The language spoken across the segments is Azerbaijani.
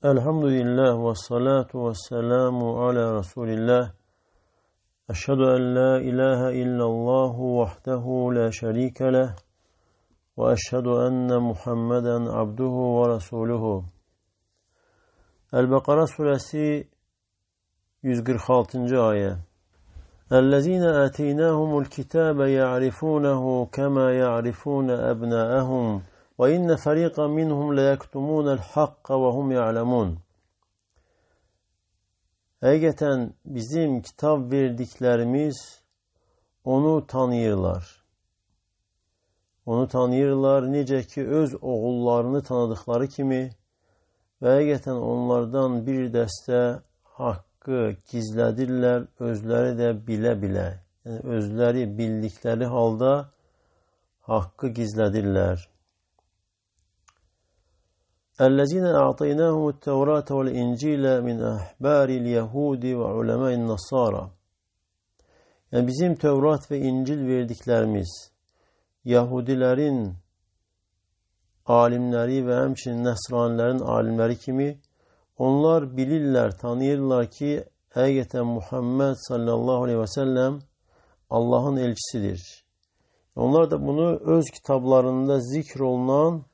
Elhamdülillah ve salatu ve selamu ala Resulillah. Eşhedü en la ilahe illallahu vahdehu la şerike leh ve eşhedü enne Muhammeden abduhu ve resuluhu. El-Bekara suresi 146. ayet. Ellezine ateynahumul kitabe ya'rifunehu kema ya'rifune ebnaehum ve inne fariqan minhum leyektumunel hakka ve hum ya'lemun. Hakikaten bizim kitap verdiklerimiz onu tanıyırlar. Onu tanıyırlar necə ki öz oğullarını tanıdıkları kimi ve hakikaten onlardan bir dəstə hakkı gizlədirlər, özləri də bilə-bilə. Yəni özləri bildikləri halda hakkı gizlədirlər. اَلَّذِينَ اَعْطَيْنَاهُمُ التَّوْرَاةَ وَالْاِنْجِيلَ مِنْ اَحْبَارِ الْيَهُودِ وَعُلَمَاءِ النَّصَارَى. Yani bizim Tevrat ve İncil verdiklerimiz, Yahudilerin alimleri ve hemçinin Nesranilerin alimleri kimi, onlar bilirler, tanıyırlar ki hakikaten Muhammed sallallahu aleyhi ve sellem Allah'ın elçisidir. Onlar da bunu öz kitaplarında zikrolunan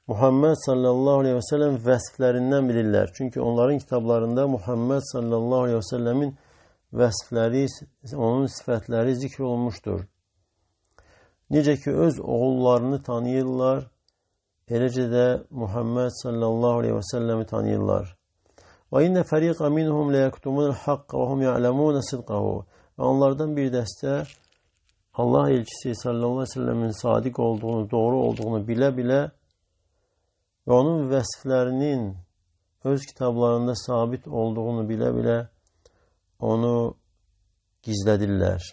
Muhammed sallallahu aleyhi ve sellem vəsflərindən bilirlər. Çünki onların kitablarında Muhammed sallallahu aleyhi ve sellemin vəsfləri, onun sifətləri zikr olunmuşdur. Necə ki öz oğullarını tanıyırlar, eləcə də Muhammed sallallahu aleyhi ve sellemi tanıyırlar. Və inne fariqan minhum leyektumunel hakka ve hum ya'lemun sidqahu. Və onlardan bir dəstə Allah elçisi sallallahu aleyhi ve sellemin sadiq olduğunu, doğru olduğunu bilə-bilə ve onun vəsflərinin öz kitablarında sabit olduğunu bilə-bilə onu gizlədirlər.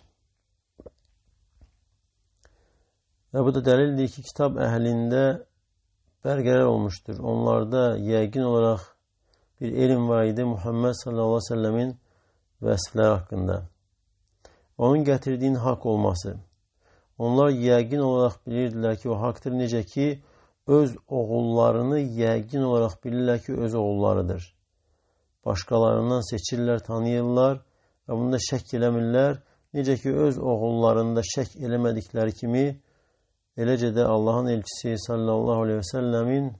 Və bu da dəlildir ki, kitab əhlində bərqərar olmuşdur. Onlarda yəqin olaraq bir elm var idi Muhammed sallallahu aleyhi ve sellemin vəsfləri haqqında. Onun gətirdiyin haqq olması. Onlar yəqin olaraq bilirdilər ki, o haqdır, necə ki, öz oğullarını yəqin olaraq bilirlər ki, öz oğullarıdır. Başqalarından seçirlər, tanıyırlar və bunda şək eləmirlər. Necə ki, öz oğullarında şək eləmədikləri kimi, eləcə də Allahın elçisi sallallahu aleyhi ve sellemin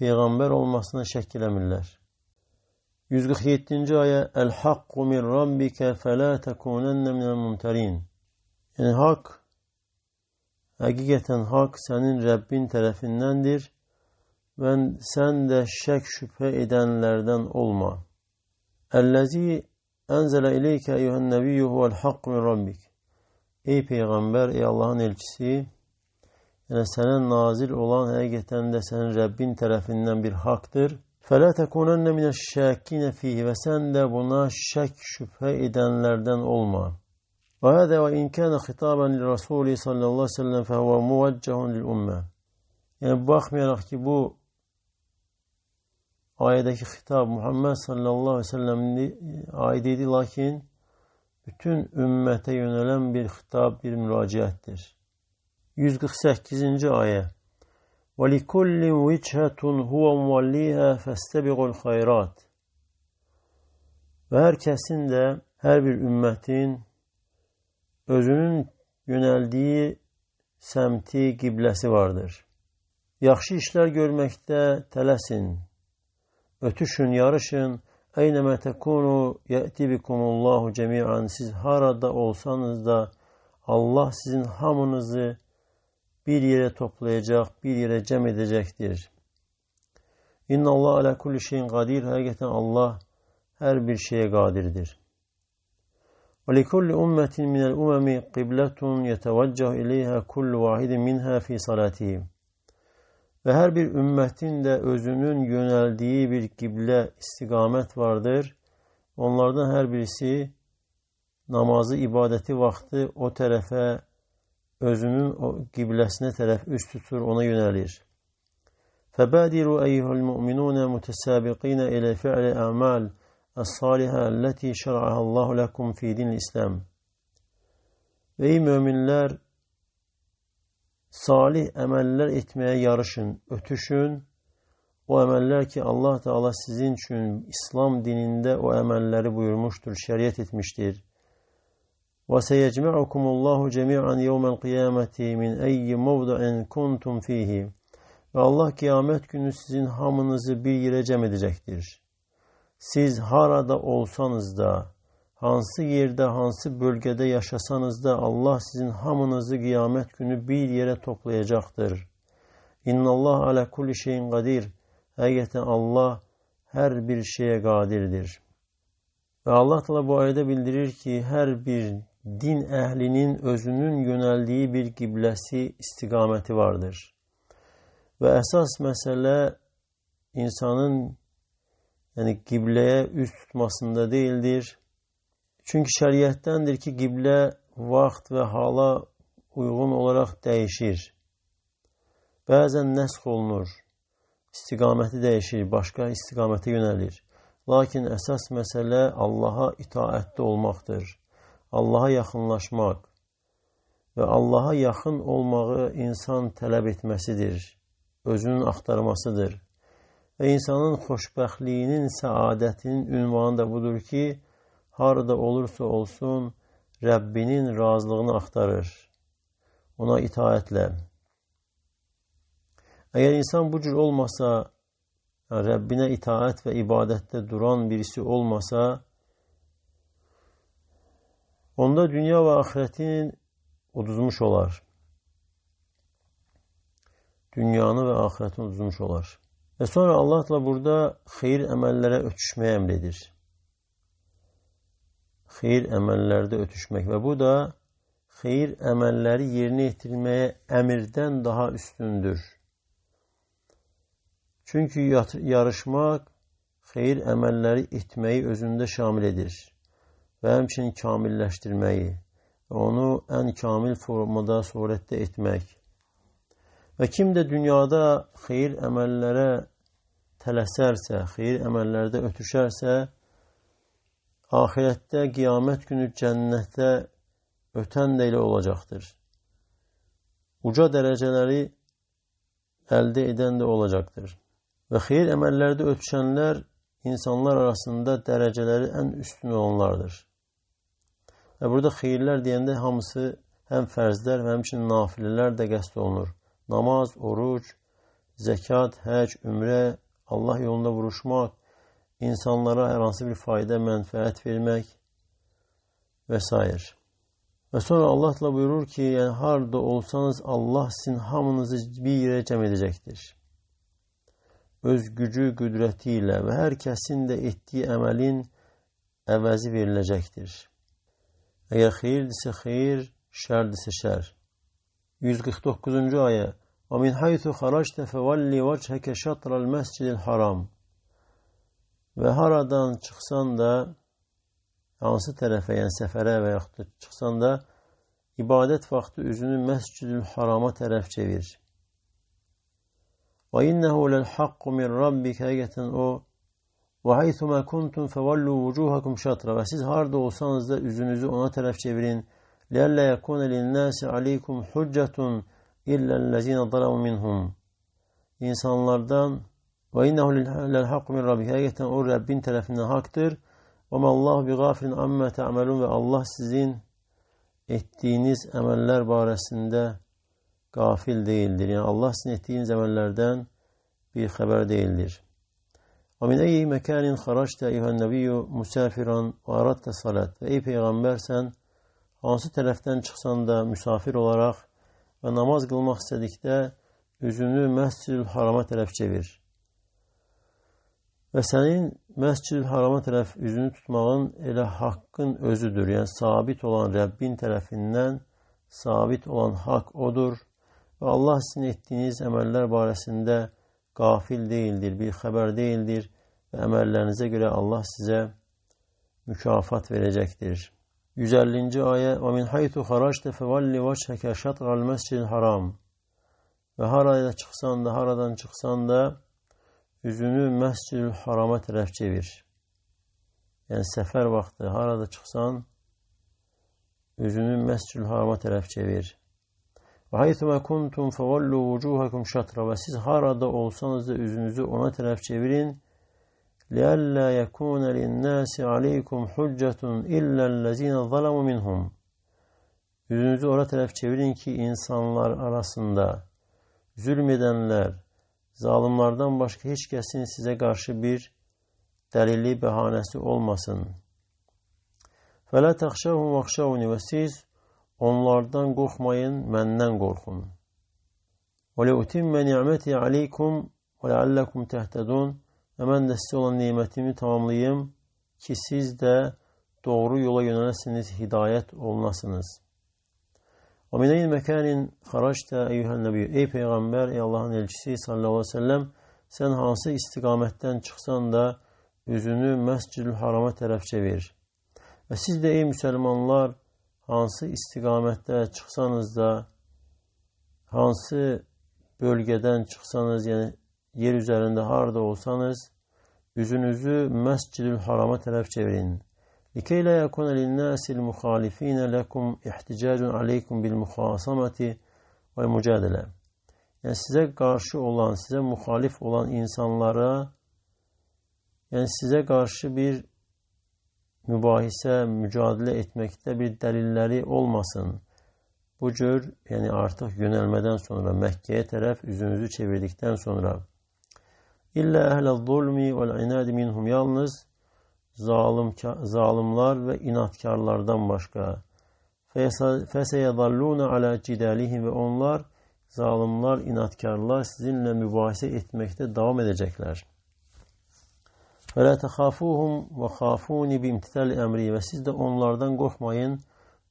Peyğəmbər olmasına şək eləmirlər. 147. ayə El-Hakku min Rabbike fələ təkunenne minəl mumtarin. Yəni, haqq, həqiqətən haqq sənin Rəbbin tərəfindəndir və sən də şək şübhə edənlərdən olma. Əlləzi ənzələ ileykə eyyuhən nəbiyyü huvəl haqq min Rabbik. Ey Peyğəmbər, ey Allahın elçisi, yəni sənə nazil olan həqiqətən də sənin Rəbbin tərəfindən bir haqdır. Fələ təkunənnə minəş-şəkinə fihi və sən də buna şək şübhə edənlərdən olma. Və hədə və inkənə xitabən li-Rasulü sallallahu aleyhi ve sellem fəhvə muvəccəhun lil-ümmə. Yəni, baxmayaraq ki, bu ayədəki xitab Muhammed sallallahu aleyhi ve sellemin aid idi, lakin bütün ümmətə yönələn bir xitab, bir müraciətdir. 148. ayə وَلِكُلِّ وِجْهَةٌ هُوَ مُوَلِّيهَا فَاسْتَبِقُوا الْخَيْرَاتِ. Və hər kəsin də, hər bir ümmətin özünün yönəldiyi səmti, qibləsi vardır. Yaxşı işlər görməkdə tələsin, ötüşün, yarışın. Əynəmə təkunu yəti bikumullahu cəmi'an. Siz harada olsanız da Allah sizin hamınızı bir yerə toplayacaq, bir yerə cəm edəcəkdir. İnna Allah alə kulli şeyin qadir. Həqiqətən Allah hər bir şeyə qadirdir. Və likulli ümmətin minəl üməmi qiblətun yətəvəccəh iləyhə kullu vahidin minhə fi salatihim. Və hər bir ümmətin də özünün yönəldiyi bir qiblə, istiqamət vardır. Onlardan hər birisi namazı, ibadəti vaxtı o tərəfə, özünün o qibləsinə tərəf üst tutur, ona yönəlir. Fəbədiru eyyuhul mu'minunə mütəsəbiqinə ilə fi'li əmal əs-salihə əlləti şər'əhəllahu ləkum fi dinil İslam. Və ey möminlər, salih əməllər etməyə yarışın, ötüşün. o əməllər ki, Allah Teala sizin üçün İslam dinində o əməlləri buyurmuşdur, şəriət etmişdir. وَسَيَجْمَعُكُمُ اللّٰهُ جَمِيعًا يَوْمَ الْقِيَامَةِ مِنْ اَيِّ مَوْضَعٍ كُنْتُمْ ف۪يهِ Ve Allah kıyamet günü sizin hamınızı bir yere cem edecektir. Siz harada olsanız da, hansı yerde, hansı bölgede yaşasanız da Allah sizin hamınızı kıyamet günü bir yere toplayacaktır. İnnallah ala kulli şeyin kadir. Hakikaten Allah her bir şeye kadirdir. Ve Allah Teala bu ayette bildirir ki her bir din ehlinin özünün yöneldiği bir kibləsi, istiqaməti vardır. Ve esas mesele insanın kibləyə üst tutmasında değildir. Çünkü şeriattendir ki kiblə vaxt ve hala uygun olarak değişir. Bazen nesk olunur. İstiqaməti değişir, başka istiqamete yönelir. Lakin esas mesele Allah'a itaatli olmaktır. Allah'a yakınlaşmak ve Allah'a yakın olmağı insan talep etmesidir. Özünün axtarmasıdır. Ve insanın xoşbəxtliyinin, saadətinin ünvanı da budur ki, harada olursa olsun Rəbbinin razılığını axtarır. Ona itaətle. Eğer insan bu cür olmasa, Rəbbinə itaat ve ibadette duran birisi olmasa, onda dünya ve ahiretini uduzmuş olar. Dünyanı ve ahiretini uduzmuş olar. Ve sonra Allah Teala burada xeyir əməllərə ötüşməyə emredir. Xeyir əməllərdə ötüşmək ve bu da xeyir əməlləri yerine yetirməyə əmirdən daha üstündür. Çünkü yarışmak xeyir əməlləri etməyi özündə şamil edir ve həmçinin kamilləşdirməyi ve onu en kamil formada surette etmek. Ve kim de dünyada xeyir əməllərə tələsərsə, xeyir əməllərdə ötüşərsə, ahirette qiyamət günü cənnətə ötən də elə olacaqdır. Uca dərəcələri əldə edən də olacaqdır. Ve xeyir əməllərdə ötüşənlər insanlar arasında dərəcələri en üstün olanlardır. Ve burada xeyirlər deyəndə hamısı hem fərzlər ve həmçinin nafilələr də qəsd olunur. Namaz, oruç, zekat, həc, ümrə, Allah yolunda vuruşmaq, insanlara hər hansı bir fayda, mənfəət vermək və s. Ve sonra Allah da buyurur ki, yani harda olsanız Allah sizin hamınızı bir yere cem edecektir. Öz gücü, qüdrətiyle ve herkesin de ettiği əməlin əvəzi verilecektir. Eğer xeyirdirsə xeyir, şərdirsə şər. 149. ayet. وَمِنْ حَيْثُ خَرَجْتَ فَوَلِّ وَجْهَكَ شَطْرَ الْمَسْجِدِ الْحَرَامِ Ve haradan çıksan da, hansı tərəfə, yəni səfərə və yaxud da çıxsan da, ibadət vaxtı üzünü Məscid-ül Harama tərəf çevir. وَإِنَّهُ لَلْحَقُّ مِنْ رَبِّكَ Həqiqətən o, وَحَيْثُ مَا كُنْتُمْ فَوَلُّوا وُجُوهَكُمْ شَطْرَ Ve siz harda olsanız da üzünüzü ona tərəf çevirin. لِأَلَّا يَكُونَ لِلنَّاسِ عَلَيْكُمْ حُجَّةٌ إِلَّا الَّذ۪ينَ ظَلَمُوا مِنْهُمْ İnsanlardan وَإِنَّهُ لَلْحَقُّ مِنْ رَبِّكَ Hakikaten o Rabbin tarafından haktır. وَمَا اللّٰهُ بِغَافِلٍ عَمَّا تَعْمَلُونَ Ve Allah sizin ettiğiniz emeller baresinde gafil değildir. Yani Allah sizin ettiğiniz emellerden bir haber değildir. وَمِنْ اَيِّ مَكَانٍ خَرَجْتَ اِيهَا النَّبِيُّ مُسَافِرًا وَاَرَدْتَ صَلَاتِ Ve ey peygamber sen hansı taraftan çıksan da misafir olarak ve namaz kılmak istedikdə üzünü Məscid-ül Harama tərəf çevir. Ve senin Məscid-ül Harama tərəf üzünü tutmağın elə hakkın özüdür. Yani sabit olan Rabbin tərəfindən sabit olan hak odur. Ve Allah sizin ettiğiniz emeller baresinde gafil değildir, bir haber değildir. Ve emellerinize göre Allah size mükafat verecektir. 150. ayet وَمِنْ حَيْثُ خَرَجْتَ فَوَلِّ وَجْهَكَ شَطْرَ الْمَسْجِدِ الْحَرَامِ Ve haradan çıksan da yüzünü Mescid-ül Haram'a tərəf çevir. Yani sefer vakti harada çıksan yüzünü Mescid-ül Haram'a tərəf çevir. وَحَيْثُمَا كُنْتُمْ فَوَلُّوا وُجُوهَكُمْ شَطْرًا. Ve siz harada olsanız da yüzünüzü ona taraf çevirin. لِأَلَّا يَكُونَ لِلنَّاسِ عَلَيْكُمْ حُجَّةٌ إِلَّا الَّذِينَ ظَلَمُوا مِنْهُمْ. Yüzünüzü ona taraf çevirin ki insanlar arasında zulmedenler, zalimlerden başka hiç kesin size karşı bir delili, behanesi olmasın. فَلَا تَخْشَوْهُمْ وَخْشَوْنِ. Ve siz onlardan korkmayın, benden korkun. وَلَوْتِمَّ نِعْمَتِي عَلَيْكُمْ وَلَعَلَّكُمْ تَهْتَدُونَ. Hemen de size olan nimetimi tamamlayayım ki siz de doğru yola yönelesiniz, hidayet olunasınız. وَمِنَ اَيْنِ مَكَانٍ خَرَجْتَ اَيُّهَا النَّبِيُّ. Ey Peygamber, ey Allah'ın elçisi sallallahu aleyhi ve sellem, sen hansı istikametten çıksan da yüzünü Mescid-i Haram'a taraf çevir. Ve siz de ey Müslümanlar, hansı istikamette çıksanız da, hansı bölgeden çıksanız, yani yer üzerinde harda olsanız, yüzünüzü Mescid-i Haram'a taraf çevirin. لِكَيْ لَا يَكُونَ لِلنَّاسِ الْمُخَالِف۪ينَ لَكُمْ اِحْتِجَاجٌ عَلَيْكُمْ بِالْمُخَاصَمَةِ وَالْمُجَادَلَةِ. Yani size karşı olan, size muhalif olan insanlara, yani size karşı bir mübahise, mücadele etmekte bir delilleri olmasın. Bu cür, yani artık yönelmeden sonra, Mekke'ye taraf yüzünüzü çevirdikten sonra, İlla ehlel zulmi vel inadi minhum. Yalnız zalimler ve inatkarlardan başka. Feseyedallûne alâ cidâlihim. Ve onlar, zalimler, inatkarlar sizinle mübahise etmekte devam edecekler. فَلَا تَخَافُوهُمْ وَخَافُونِ بِامْتِثَالِ emri. Ve siz de onlardan korkmayın,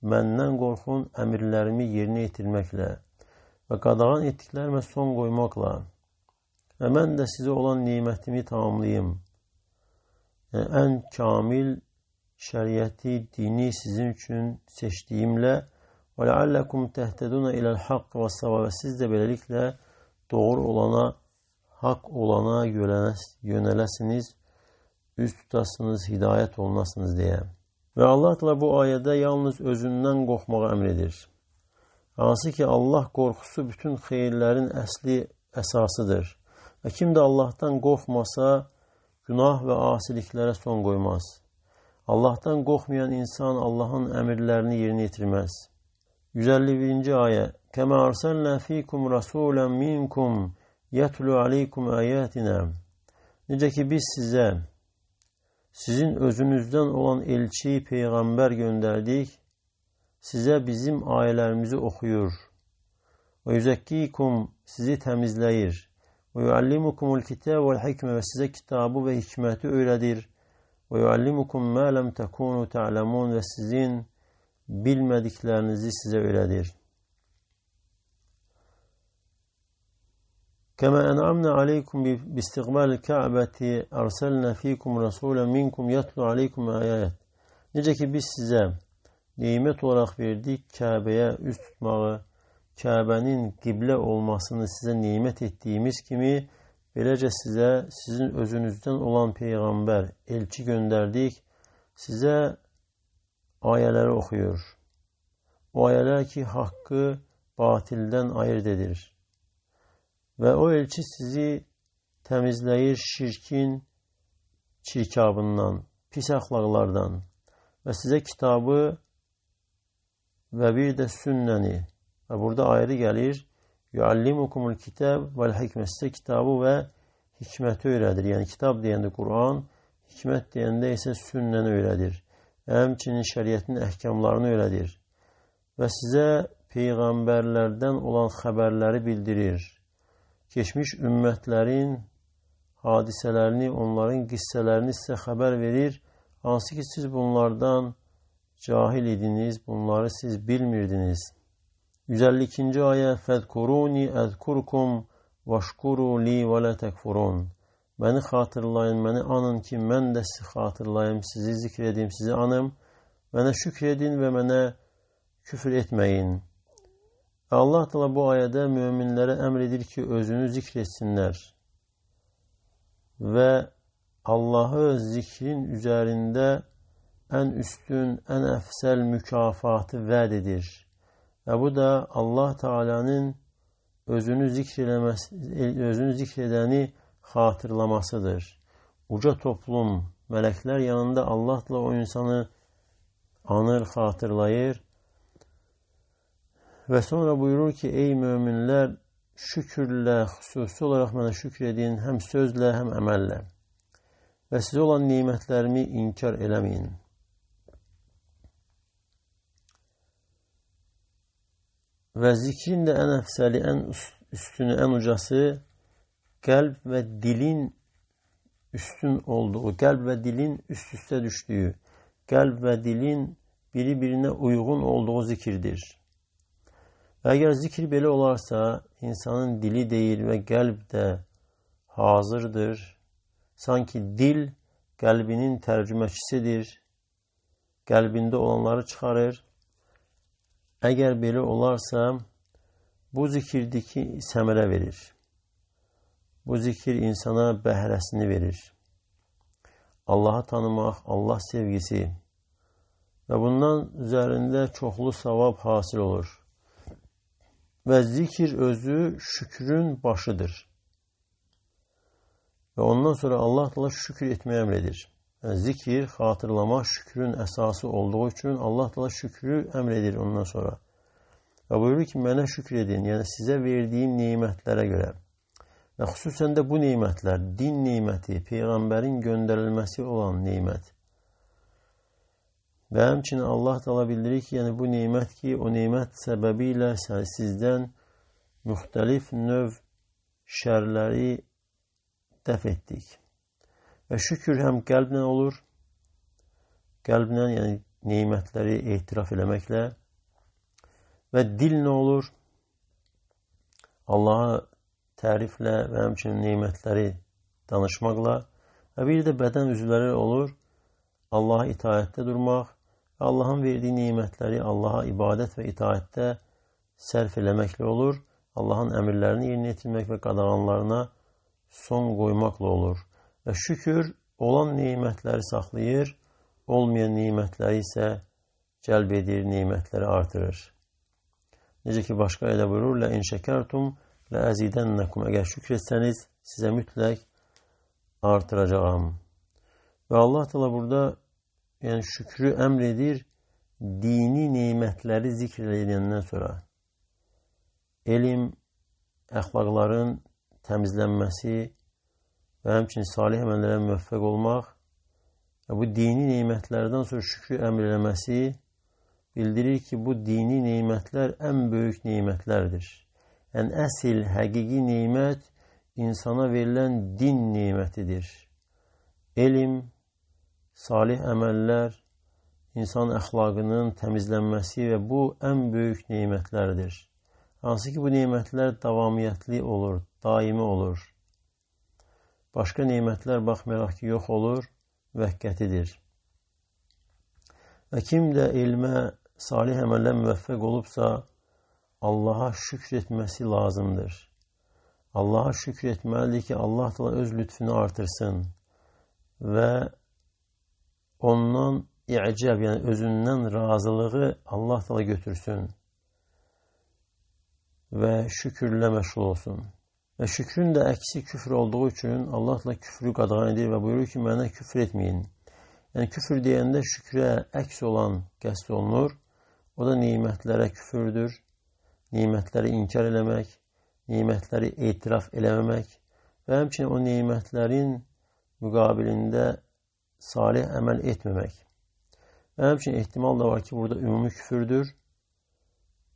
benden korkun, emirlerimi yerine getirmekle ve qadağan ettiklerime son koymakla. Ve ben de size olan nimetimi tamamlayayım. Yani en kamil şeriatı, dini sizin için seçtiğimle وَلَعَلَّكُمْ تَهْتَدُونَ اِلَى الْحَقِّ وَالصَّوَابِ. Ve siz de böylelikle doğru olana, hak olana yönelesiniz, üst tutasınız, hidayet olunasınız diye. Ve Allah Teala bu ayette yalnız özünden korkmağı emredir. Hansı ki Allah korkusu bütün hayırlerin esasıdır. Ve kim de Allah'tan korkmasa günah ve asiliklere son koymaz. Allah'tan korkmayan insan Allah'ın emirlerini yerine getirmez. 151. ayet. Kema arsalna fikum rasulen minkum yetlu aleykum ayatina. Nece ki biz size, sizin özünüzden olan elçi, peygamber gönderdik. Size bizim ayetlerimizi okuyur. Ve yüzekkikum, sizi temizleyir. Ve yuallimukumul kitab vel hikme. Ve size kitabı ve hikmeti öğretir. Ve yuallimukum ma lem tekunu ta'lemun. Ve sizin bilmediklerinizi size öğretir. Kema en'amna aleykum bi istiqbalil Ka'beti arsalna fikum rasulen minkum yatlu aleykum ayat. Nece ki biz size nimet olarak verdik, Kabe'ye üst tutmağı, Kabe'nin kıble olmasını size nimet ettiğimiz gibi, böylece size sizin özünüzden olan peygamber, elçi gönderdik, size ayetleri okuyor. O ayetler ki hakkı batilden ayırt edir. Ve o elçi sizi temizleyir şirkin çirkabından, pis ahlaklardan ve size kitabı ve bir de sünneni. Ve burada ayrı gelir. Yuallimukumul kitab vel hikmet. Size kitabı ve hikmeti öğretir. Yani kitap diyende Kur'an, hikmet diyende ise sünneni öğretir. Hemçinin şeriatın ehkamlarını öğretir. Ve size peygamberlerden olan haberleri bildirir. Geçmiş ümmetlerin hadiselerini, onların kisselerini size haber verir. Hansı ki siz bunlardan cahil idiniz, bunları siz bilmirdiniz. 152. ayet. Fedkuruni ezkurkum veşkuru li ve la tekfurun. Beni hatırlayın, beni anın ki mən də sizi hatırlayım, sizi zikredeyim, sizi anım. Mənə şükredin ve mənə küfür etmeyin. Allah Teala bu ayette müminlere emredir ki özünü zikretsinler. Ve Allah'ı zikrin üzerinde en üstün, en efsel mükafatı vaat edir. Və bu da Allah Teala'nın özünü zikredəni xatırlamasıdır. Uca toplum, mələklər yanında Allahla o insanı anır, xatırlayır. Və sonra buyurur ki, ey möminlər, şükürlə, xüsusi olaraq mənə şükür edin, həm sözlə, həm əməllə. Və sizə olan nimətlərimi inkar eləməyin. Və zikrin də ən əfsəli, ən üstünü, ən ucası qəlb və dilin üstün olduğu, qəlb və dilin üst-üstə düşdüyü, qəlb və dilin biri-birinə uyğun olduğu zikirdir. Və əgər zikir belə olarsa, insanın dili deyil və qəlb də hazırdır. Sanki dil qəlbinin tərcüməkçisidir, qəlbində olanları çıxarır. Əgər belə olarsa, bu zikirdəki səmərə verir. Bu zikir insana bəhrəsini verir. Allahı tanımaq, Allah sevgisi və bundan üzərində çoxlu savab hasil olur. Və zikir özü şükrün başıdır. Və ondan sonra Allah Teala şükür etməyə əmr edir. Yəni, zikir, xatırlama şükrün əsası olduğu üçün Allah Teala şükrü əmr edir ondan sonra. Və buyurur ki, mənə şükür edin, yəni sizə verdiyim nemətlərə görə. Və xüsusən də bu nemətlər, din neməti, Peyğəmbərin göndərilməsi olan nemət. Və həmçinin Allah Teala bildirir ki, yəni bu nemət ki, o nemət səbəbi ilə sizdən müxtəlif növ şərləri dəf etdik. Və şükür həm qəlblə olur, qəlblə, yəni nemətləri etiraf eləməklə və dillə olur, Allah'a təriflə və həmçinin nemətləri danışmaqla və bir də bədən üzvləri olur, Allah'a itaətdə durmaq və Allah'ın verdiyi nemətləri Allah'a ibadət və itaətdə sərf eləməklə olur, Allah'ın əmirlərini yerinə yetirmək və qadağanlarına son qoymaqla olur. Və şükür olan nemətləri saxlayır, olmayan nemətləri isə cəlb edir, nemətləri artırır. Necə ki, başqa ayədə buyurur, lə in şəkərtum lə əzidənnəkum. Əgər şükür etsəniz, sizə mütləq artıracağam. Və Allah Teala burada yəni şükrü əmr edir, dini nemətləri zikr edəndən sonra. Elm, əxlaqların təmizlənməsi və həmçinin salih əməllərə müvəffəq olmaq və bu dini nemətlərdən sonra şükrü əmr eləməsi bildirir ki, bu dini nemətlər ən böyük nemətlərdir. Yəni, əsl, həqiqi nemət insana verilən din nemətidir. Elm, salih əməllər, insan əxlaqının təmizlənməsi və bu ən böyük nemətlərdir. Hansı ki, bu nemətlər davamiyyətli olur, daimi olur. Başqa nemətlər baxmayaraq ki, yox olur, vəhqətidir. Və kim də elmə, salih əməllə müvəffəq olubsa, Allaha şükr etməsi lazımdır. Allaha şükr etməlidir ki, Allah da öz lütfünü artırsın və ondan i'cəb, yəni özündən razılığı Allah da götürsün və şükürlə məşğul olsun. Və şükrün də əksi küfr olduğu üçün Allah da küfrü qadağan edir və buyurur ki, mənə küfr etməyin. Yəni küfr deyəndə şükrə əks olan qəsd olunur. O da nemətlərə küfürdür. Nemətləri inkar eləmək, nemətləri etiraf eləməmək və həmçinin o nemətlərin müqabilində salih əməl etməmək. Və həmçinin ehtimal da var ki, burada ümumi küfürdür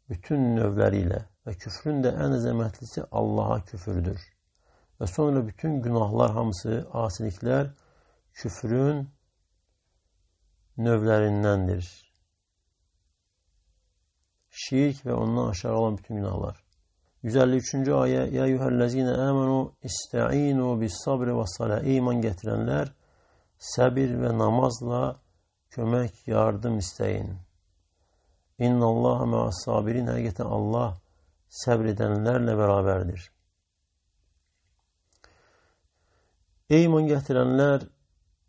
bütün növləri ilə və küfrün də ən əzəmətlisi Allaha küfürdür. Və sonra bütün günahlar hamısı, asiliklər küfrün növlərindəndir. Şirk və ondan aşağı olan bütün günahlar. 153-cü ayə Ya eyyuhəl-ləzīnə əmənu istəinu bis-sabri və-s-salə. İman gətirənlər səbir və namazla kömək, yardım istəyin. İnnəllaha mə'as-sabirin. Həqiqətən Allah səbr edənlərlə bərabərdir. Ey iman gətirənlər,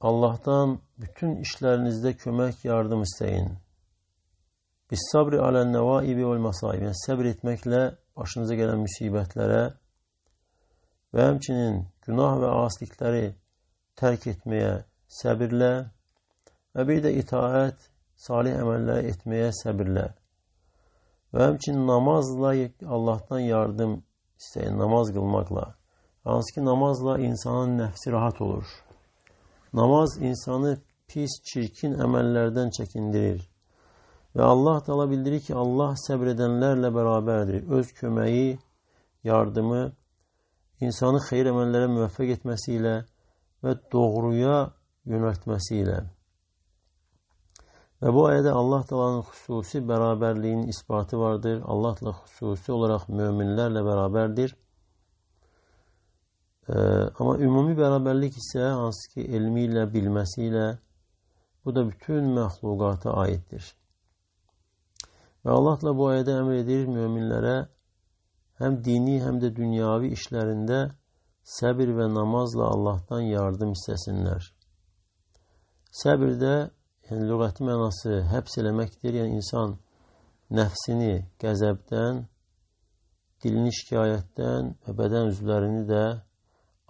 Allahdan bütün işlərinizdə kömək, yardım istəyin. Bis-sabri alə'n-nəvaibi vəl-masaib. Yəni, səbr etməklə başınıza gələn müsibətlərə və həmçinin günah və asilikləri tərk etməyə səbirlə və bir də itaət, salih əməlləri etməyə səbirlə və həmçinin namazla Allahdan yardım istəyin, namaz qılmaqla. Hansı ki, namazla insanın nəfsi rahat olur. Namaz insanı pis, çirkin əməllərdən çəkindirir. Və Allah Teala bildirir ki, Allah səbr edənlərlə bərabərdir. Öz köməyi, yardımı, insanı xeyir əməllərə müvəffəq etməsiyle və doğruya yönəltməsiyle. Və bu ayədə Allah Teala'nın xüsusi bərabərliyinin isbatı vardır. Allah Teala xüsusi olaraq möminlərlə bərabərdir. Amma ümumi bərabərlik isə hansı ki, elmi ilə, bilməsiyle bu da bütün məxluqata aiddir. Və Allah Teala bu ayədə əmr edir möminlərə həm dini, həm də dünyavi işlərində səbir və namazla Allahdan yardım istəsinlər. Səbir də, yəni lüğəti mənası həbs eləməkdir. Yəni insan nəfsini qəzəbdən, dilini şikayətdən və bədən üzvlərini də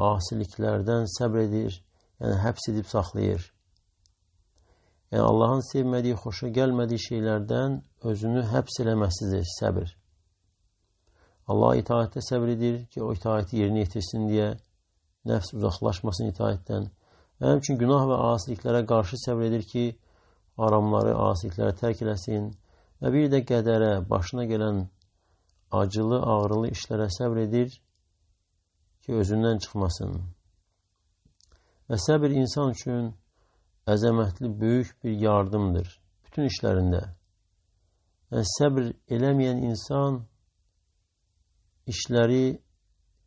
asiliklərdən səbr edir, yəni həbs edib saxlayır. Yəni Allahın sevmədiyi, xoşa gəlmədiyi şeylərdən özünü həbs eləməsidir səbir. Allah itaətdə səbr edir ki, o itaəti yerinə yetirsin deyə, nəfs uzaqlaşmasın itaətdən. Və həmçin günah və asiliklərə qarşı səbr edir ki, aramları, asilikləri tərk eləsin. Və bir də qədərə, başına gələn acılı, ağrılı işlərə səbr edir ki, özündən çıxmasın. Və səbir insan üçün əzəmətli, böyük bir yardımdır. Bütün işlərində. Yəni, səbir eləməyən insan işləri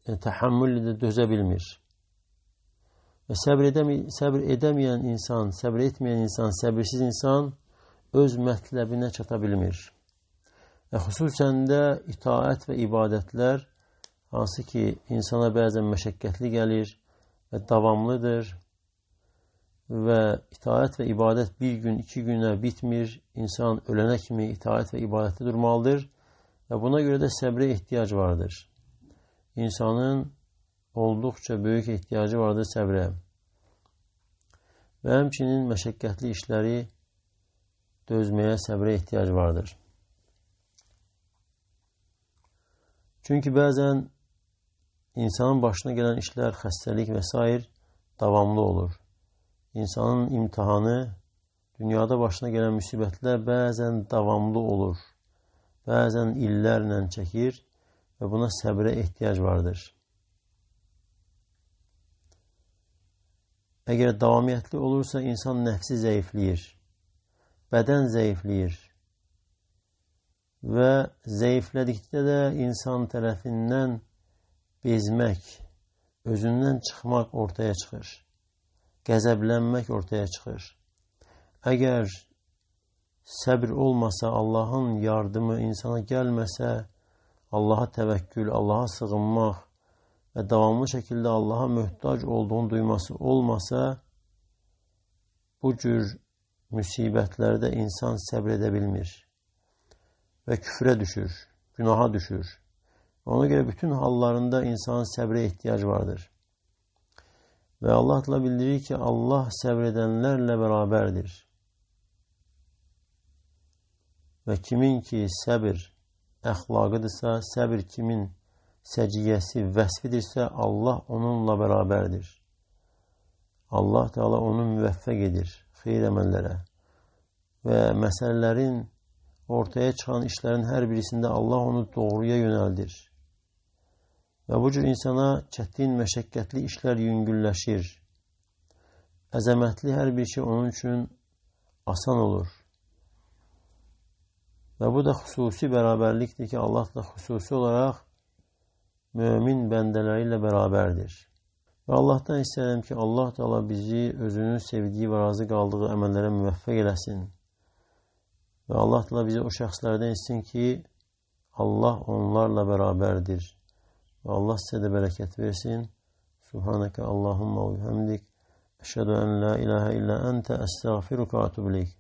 təhəmmüllə də dözə bilmir. Və səbir edəməyən insan, səbir etməyən insan, səbirsiz insan öz mətləbinə çata bilmir. Və xüsusən də itaət və ibadətlər hansı ki, insana bəzən məşəqqətli gəlir və davamlıdır və itaət və ibadət bir gün, 2 günə bitmir. İnsan ölənə kimi itaət və ibadətdə durmalıdır və buna görə də səbrə ehtiyac vardır. İnsanın olduqca böyük ehtiyacı vardır səbrə. Və həmçinin məşəqqətli işləri dözməyə səbrə ehtiyac vardır. Çünki bəzən insanın başına gələn işlər, xəstəlik və s. davamlı olur. İnsanın imtihanı, dünyada başına gələn müsibətlər bəzən davamlı olur. Bəzən illərlə çəkir və buna səbrə ehtiyac vardır. Əgər davamiyyətli olursa, insan nəfsi zəifləyir, bədən zəifləyir və zəiflədikdə də insan tərəfindən bezmək, özündən çıxmaq ortaya çıxır. Qəzəblənmək ortaya çıxır. Əgər səbr olmasa, Allahın yardımı insana gəlməsə, Allaha təvəkkül, Allaha sığınmaq və davamlı şəkildə Allaha möhtac olduğunu duyması olmasa, bu cür müsibətlərdə insan səbr edə bilmir və küfrə düşür, günaha düşür. Ona görə bütün hallarında insanın səbrə ehtiyac vardır. Və Allah Teala bildirir ki, Allah səbr edənlərlə bərabərdir. Və kimin ki səbir əxlaqıdırsa, səbir kimin səciyyəsi, vəsfidirsə, Allah onunla bərabərdir. Allah Teala onu müvəffəq edir xeyir əməllərə. Və məsələlərin ortaya çıxan işlərin hər birisində Allah onu doğruya yönəldir. Və bu cür insana çətin, məşəqqətli işlər yüngülləşir. Əzəmətli hər bir şey onun üçün asan olur. Və bu da xüsusi bərabərlikdir ki, Allah da xüsusi olaraq mömin bəndələri ilə bərabərdir. Və Allahdan istəyirəm ki, Allah Teala bizi özünün sevdiyi və razı qaldığı əməllərə müvəffəq eləsin. Və Allah Teala bizi o şəxslərdən istsin ki, Allah onlarla bərabərdir. Və Allah sizə də bərəkət versin. Subhanəkə Allahumma və bihamdik. Əşhədu ən la ilahə illə əntə əstəğfiruka və etûbu ileyk.